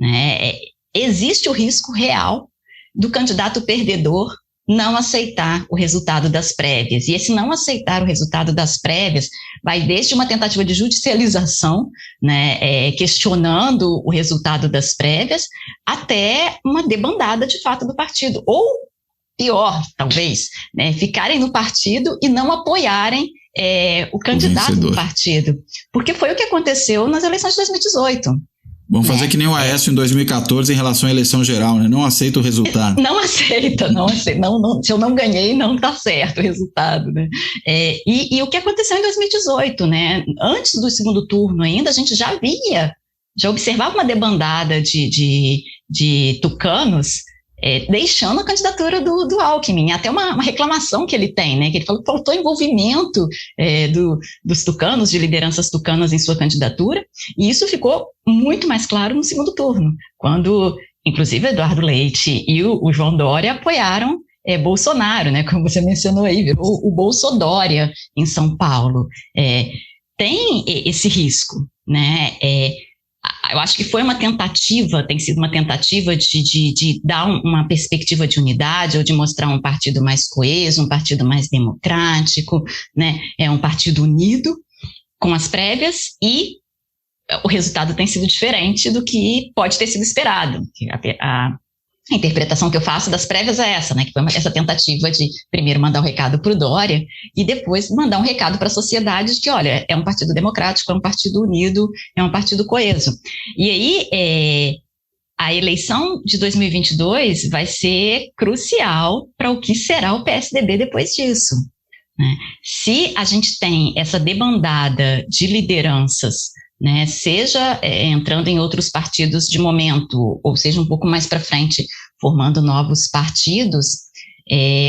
né? Existe o risco real do candidato perdedor não aceitar o resultado das prévias. E esse não aceitar o resultado das prévias vai desde uma tentativa de judicialização, né, questionando o resultado das prévias, até uma debandada de fato do partido. Ou, pior, talvez, né, ficarem no partido e não apoiarem o candidato do partido. Porque foi o que aconteceu nas eleições de 2018. Vamos fazer que nem o Aécio em 2014 em relação à eleição geral, né? Não aceita o resultado. Não aceita. Se eu não ganhei, não está certo o resultado, né? E o que aconteceu em 2018, né? Antes do segundo turno ainda, a gente já observava uma debandada de tucanos deixando a candidatura do Alckmin, até uma reclamação que ele tem, né, que ele falou que faltou envolvimento dos tucanos, de lideranças tucanas em sua candidatura, e isso ficou muito mais claro no segundo turno, quando, inclusive, Eduardo Leite e o João Dória apoiaram Bolsonaro, né, como você mencionou aí, virou o Bolsodória em São Paulo. Tem esse risco, né, eu acho que tem sido uma tentativa de dar uma perspectiva de unidade, ou de mostrar um partido mais coeso, um partido mais democrático, né? Um partido unido com as prévias, e o resultado tem sido diferente do que pode ter sido esperado. A interpretação que eu faço das prévias é essa, né, que foi essa tentativa de primeiro mandar um recado para o Dória e depois mandar um recado para a sociedade de que, olha, é um partido democrático, é um partido unido, é um partido coeso. E aí, a eleição de 2022 vai ser crucial para o que será o PSDB depois disso, né? Se a gente tem essa debandada de lideranças, né, seja entrando em outros partidos de momento, ou seja, um pouco mais para frente, formando novos partidos,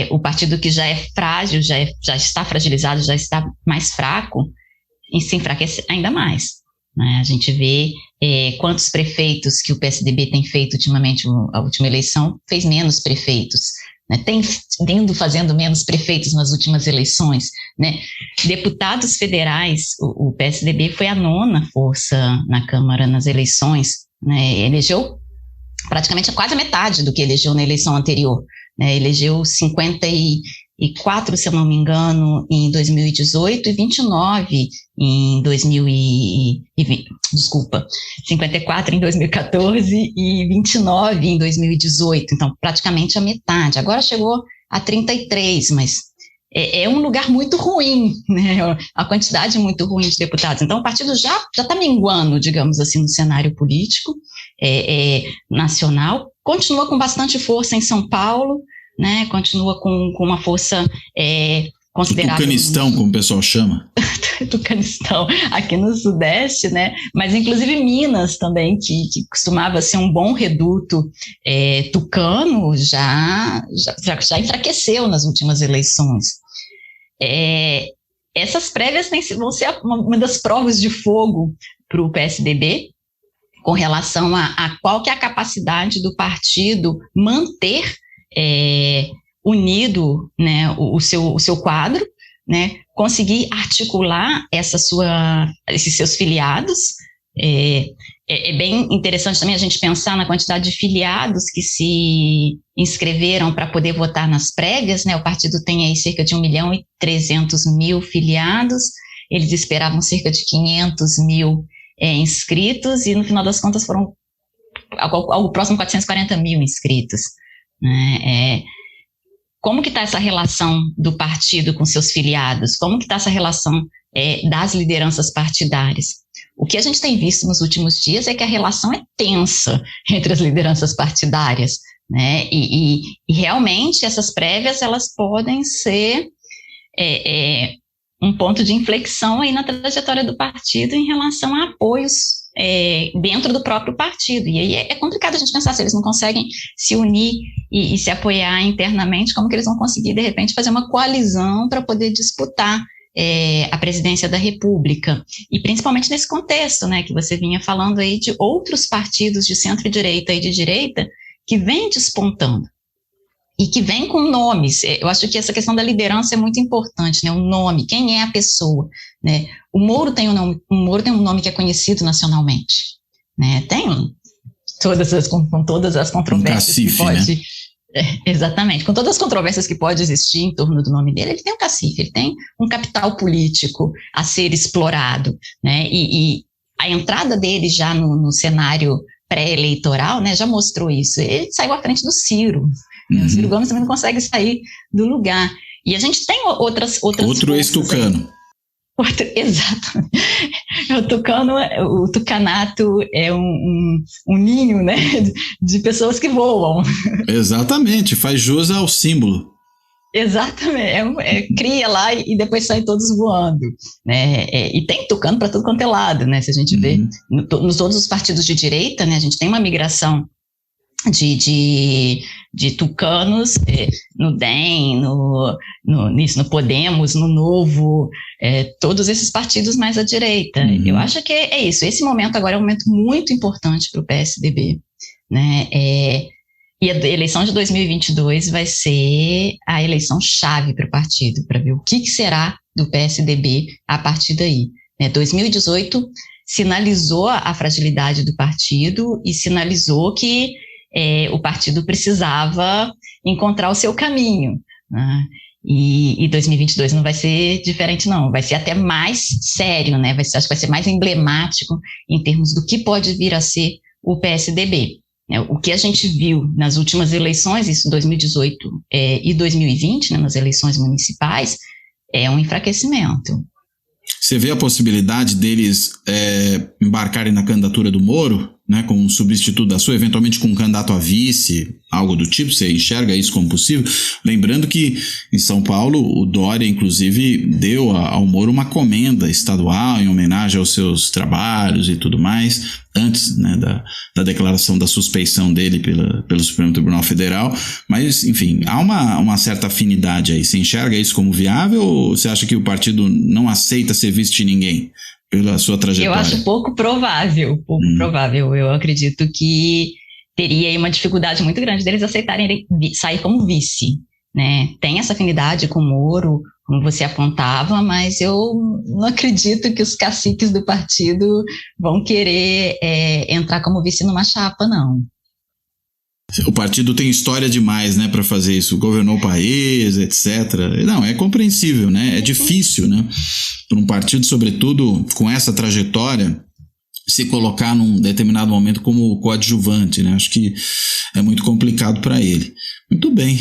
o partido que já é frágil, já está fragilizado, já está mais fraco, e se enfraquece ainda mais, né? A gente vê quantos prefeitos que o PSDB tem feito ultimamente, a última eleição fez menos prefeitos, né? Tem vindo fazendo menos prefeitos nas últimas eleições, né? Deputados federais, o PSDB foi a 9ª força na Câmara nas eleições, né? Elegeu praticamente quase a metade do que elegeu na eleição anterior, né? Elegeu 54, se eu não me engano, em 2018 e 29 em 54 em 2014 e 29 em 2018, então praticamente a metade. Agora chegou a 33, mas é um lugar muito ruim, né? A quantidade muito ruim de deputados. Então o partido já está minguando, digamos assim, no cenário político nacional, continua com bastante força em São Paulo, né? Continua com uma força considerável. Tucanistão, como o pessoal chama. Tucanistão, aqui no Sudeste, né? Mas inclusive Minas também, que costumava ser um bom reduto tucano, já enfraqueceu nas últimas eleições. Essas prévias vão ser uma das provas de fogo para o PSDB, com relação a qual que é a capacidade do partido manter unido, né, o seu quadro, né, conseguir articular esses seus filiados. É bem interessante também a gente pensar na quantidade de filiados que se inscreveram para poder votar nas prévias, né? O partido tem aí cerca de 1.300.000 filiados, eles esperavam cerca de 500.000 inscritos, e no final das contas foram algo próximo a 440.000 inscritos, né? Como que está essa relação do partido com seus filiados? Como que está essa relação das lideranças partidárias? O que a gente tem visto nos últimos dias é que a relação é tensa entre as lideranças partidárias, né? E realmente essas prévias, elas podem ser um ponto de inflexão aí na trajetória do partido em relação a apoios dentro do próprio partido. E aí é complicado a gente pensar, se eles não conseguem se unir e se apoiar internamente, como que eles vão conseguir, de repente, fazer uma coalizão para poder disputar a presidência da República. E principalmente nesse contexto, né, que você vinha falando aí de outros partidos de centro-direita e de direita que vêm despontando e que vêm com nomes. Eu acho que essa questão da liderança é muito importante, né? O nome, quem é a pessoa, né? O Moro tem um nome que é conhecido nacionalmente, né? Tem com todas as controvérsias cacife, que pode... né? Exatamente, com todas as controvérsias que pode existir em torno do nome dele, ele tem um cacife, ele tem um capital político a ser explorado, né? E a entrada dele já no cenário pré-eleitoral, né, já mostrou isso. Ele saiu à frente do Ciro. O Ciro Gomes também não consegue sair do lugar. E a gente tem outras outro ex-tucano. Exato. O tucanato é um ninho, né, de pessoas que voam. Exatamente, faz jus ao símbolo. Exatamente, cria lá e depois sai todos voando, né? E tem tucano para tudo quanto é lado, né? Se a gente vê nos todos os partidos de direita, né, a gente tem uma migração de tucanos no DEM, no Podemos, no Novo, todos esses partidos mais à direita. Eu acho que é isso. Esse momento agora é um momento muito importante para o PSDB, né? E a eleição de 2022 vai ser a eleição chave para o partido, para ver o que será do PSDB a partir daí. 2018 sinalizou a fragilidade do partido e sinalizou que o partido precisava encontrar o seu caminho, né? E 2022 não vai ser diferente, não. Vai ser até mais sério, né? Acho que vai ser mais emblemático em termos do que pode vir a ser o PSDB. O que a gente viu nas últimas eleições, isso 2018 e 2020, né, nas eleições municipais, é um enfraquecimento. Você vê a possibilidade deles embarcarem na candidatura do Moro, né, como um substituto da sua, eventualmente com um candidato a vice, algo do tipo? Você enxerga isso como possível? Lembrando que em São Paulo o Dória, inclusive, deu ao Moro uma comenda estadual em homenagem aos seus trabalhos e tudo mais, antes, né, da declaração da suspeição dele pelo Supremo Tribunal Federal. Mas, enfim, há uma certa afinidade aí. Você enxerga isso como viável ou você acha que o partido não aceita ser visto de ninguém pela sua trajetória? Eu acho pouco provável. Eu acredito que teria aí uma dificuldade muito grande deles aceitarem sair como vice, né? Tem essa afinidade com o Moro, como você apontava, mas eu não acredito que os caciques do partido vão querer entrar como vice numa chapa, não. O partido tem história demais, né, para fazer isso. Governou o país, etc. Não, é compreensível, né? É difícil, né, para um partido, sobretudo com essa trajetória, se colocar num determinado momento como coadjuvante, né? Acho que é muito complicado para ele. Muito bem.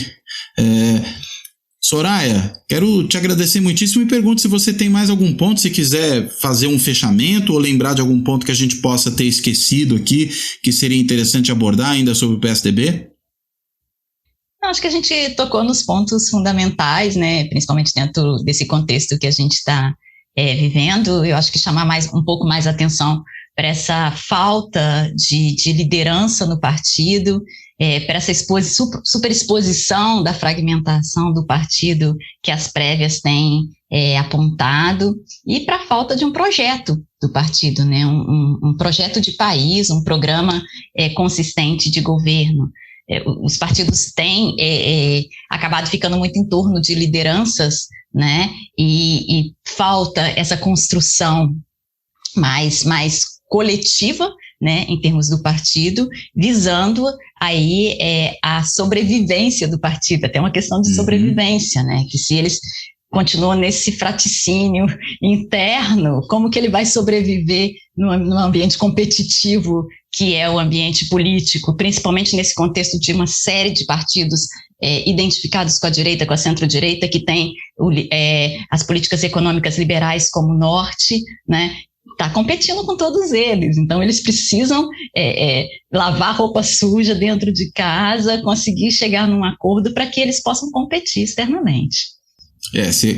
Soraya, quero te agradecer muitíssimo e pergunto se você tem mais algum ponto, se quiser fazer um fechamento ou lembrar de algum ponto que a gente possa ter esquecido aqui, que seria interessante abordar ainda sobre o PSDB? Acho que a gente tocou nos pontos fundamentais, né, principalmente dentro desse contexto que a gente está vivendo. Eu acho que chamar um pouco mais atenção para essa falta de liderança no partido, para essa superexposição da fragmentação do partido que as prévias têm apontado, e para a falta de um projeto do partido, né? Um projeto de país, um programa consistente de governo. Os partidos têm acabado ficando muito em torno de lideranças, né? E falta essa construção mais coletiva, né, em termos do partido, visando aí a sobrevivência do partido, até uma questão de sobrevivência, né, que se eles continuam nesse fraticínio interno, como que ele vai sobreviver no ambiente competitivo que é o ambiente político, principalmente nesse contexto de uma série de partidos identificados com a direita, com a centro-direita, que tem as políticas econômicas liberais como norte, né? Está competindo com todos eles, então eles precisam lavar roupa suja dentro de casa, conseguir chegar num acordo para que eles possam competir externamente.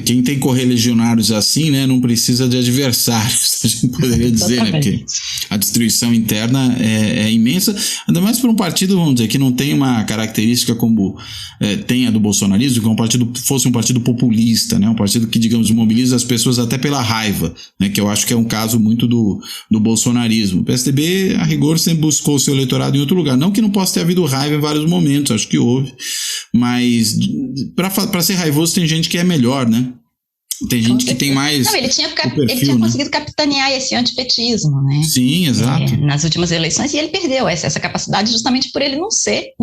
Quem tem correligionários assim, né, não precisa de adversários, a gente poderia dizer, né, porque a destruição interna é imensa, ainda mais para um partido, vamos dizer, que não tem uma característica como tem a do bolsonarismo, que fosse um partido populista, né, um partido que, digamos, mobiliza as pessoas até pela raiva, né, que eu acho que é um caso muito do bolsonarismo. O PSDB, a rigor, sempre buscou o seu eleitorado em outro lugar, não que não possa ter havido raiva em vários momentos, acho que houve, mas para ser raivoso tem gente que é melhor, né? Tem gente que tem mais. Não, ele tinha conseguido capitanear esse antipetismo, né? Sim, exato. Nas últimas eleições, e ele perdeu essa capacidade justamente por ele não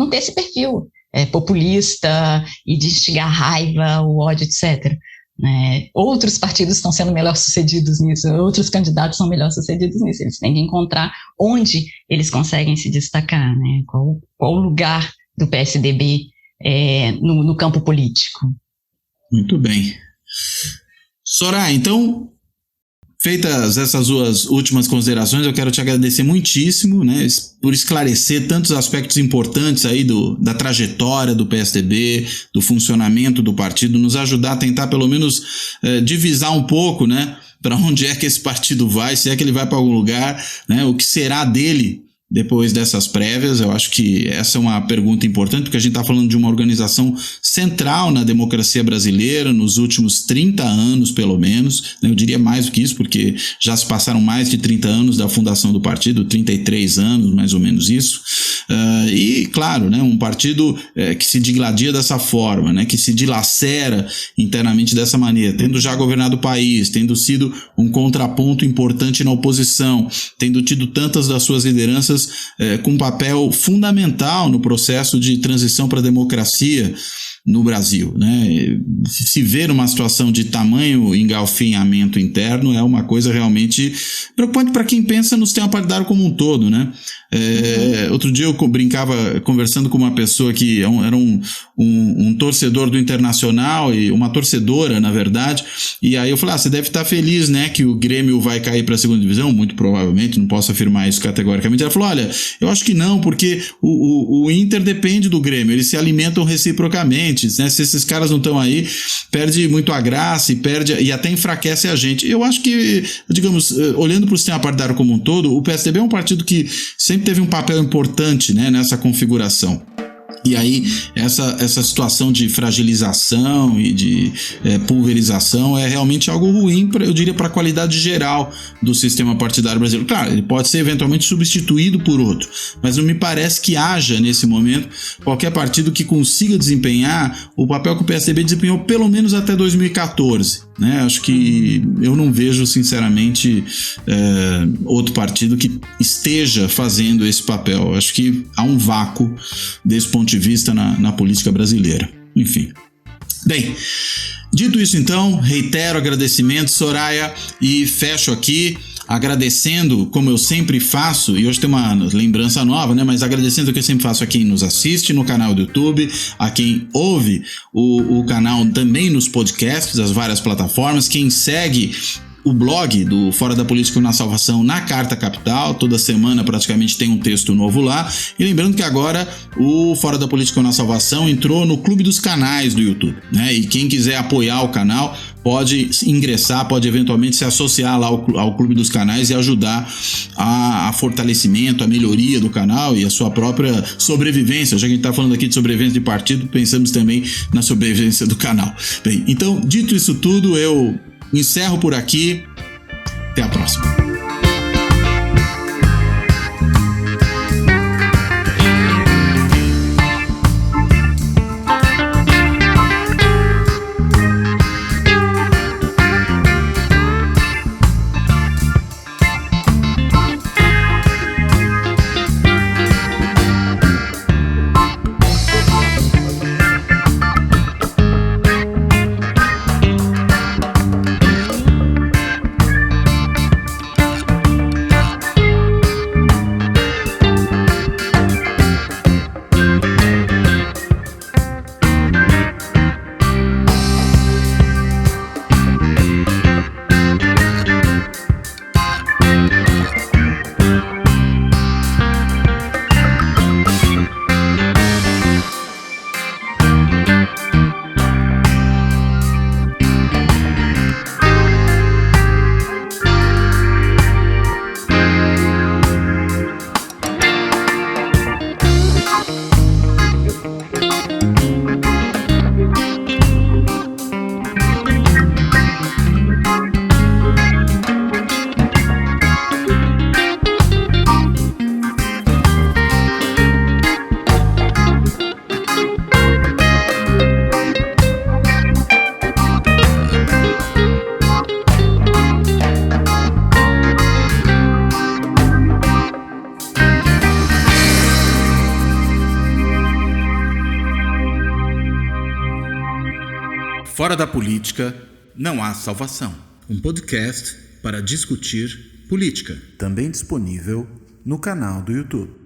ter esse perfil populista e de instigar raiva, o ódio, etc. Outros partidos estão sendo melhor sucedidos nisso, outros candidatos são melhor sucedidos nisso. Eles têm que encontrar onde eles conseguem se destacar, né? Qual o lugar do PSDB no campo político. Muito bem. Soraya, então, feitas essas duas últimas considerações, eu quero te agradecer muitíssimo, né, por esclarecer tantos aspectos importantes aí da trajetória do PSDB, do funcionamento do partido, nos ajudar a tentar pelo menos divisar um pouco, né, para onde é que esse partido vai, se é que ele vai para algum lugar, né, o que será dele depois dessas prévias. Eu acho que essa é uma pergunta importante, porque a gente está falando de uma organização central na democracia brasileira nos últimos 30 anos, pelo menos, né? Eu diria mais do que isso, porque já se passaram mais de 30 anos da fundação do partido, 33 anos, mais ou menos isso. E, claro, né, um partido que se digladia dessa forma, né, que se dilacera internamente dessa maneira, tendo já governado o país, tendo sido um contraponto importante na oposição, tendo tido tantas das suas lideranças com um papel fundamental no processo de transição para a democracia, no Brasil, né? Se ver uma situação de tamanho engalfinhamento interno é uma coisa realmente preocupante para quem pensa no sistema partidário como um todo, né? Outro dia eu brincava conversando com uma pessoa que era um torcedor do Internacional, e uma torcedora, na verdade, e aí eu falei, você deve estar feliz, né, que o Grêmio vai cair para a segunda divisão? Muito provavelmente, não posso afirmar isso categoricamente. Ela falou, olha, eu acho que não, porque o Inter depende do Grêmio, eles se alimentam reciprocamente, né? Se esses caras não estão aí, perde muito a graça e até enfraquece a gente. Eu acho que, digamos, olhando para o sistema partidário como um todo, o PSDB é um partido que sempre teve um papel importante, né, nessa configuração. E aí, essa situação de fragilização e de pulverização é realmente algo ruim, eu diria, para a qualidade geral do sistema partidário brasileiro. Claro, ele pode ser eventualmente substituído por outro, mas não me parece que haja, nesse momento, qualquer partido que consiga desempenhar o papel que o PSDB desempenhou pelo menos até 2014. Né? Acho que eu não vejo, sinceramente, outro partido que esteja fazendo esse papel. Acho que há um vácuo desse ponto de vista na política brasileira. Enfim. Bem, dito isso então, reitero agradecimentos, Soraya, e fecho aqui agradecendo, como eu sempre faço, e hoje tem uma lembrança nova, né? Mas agradecendo o que eu sempre faço a quem nos assiste no canal do YouTube, a quem ouve o canal também nos podcasts das várias plataformas, quem segue o blog do Fora da Política na Salvação na Carta Capital, toda semana praticamente tem um texto novo lá, e lembrando que agora o Fora da Política na Salvação entrou no Clube dos Canais do YouTube, né? E quem quiser apoiar o canal pode ingressar, pode eventualmente se associar lá ao Clube dos Canais e ajudar a fortalecimento, a melhoria do canal e a sua própria sobrevivência. Já que a gente está falando aqui de sobrevivência de partido, pensamos também na sobrevivência do canal. Bem, então, dito isso tudo, eu encerro por aqui. Até a próxima. Fora da Política não há salvação. Um podcast para discutir política. Também disponível no canal do YouTube.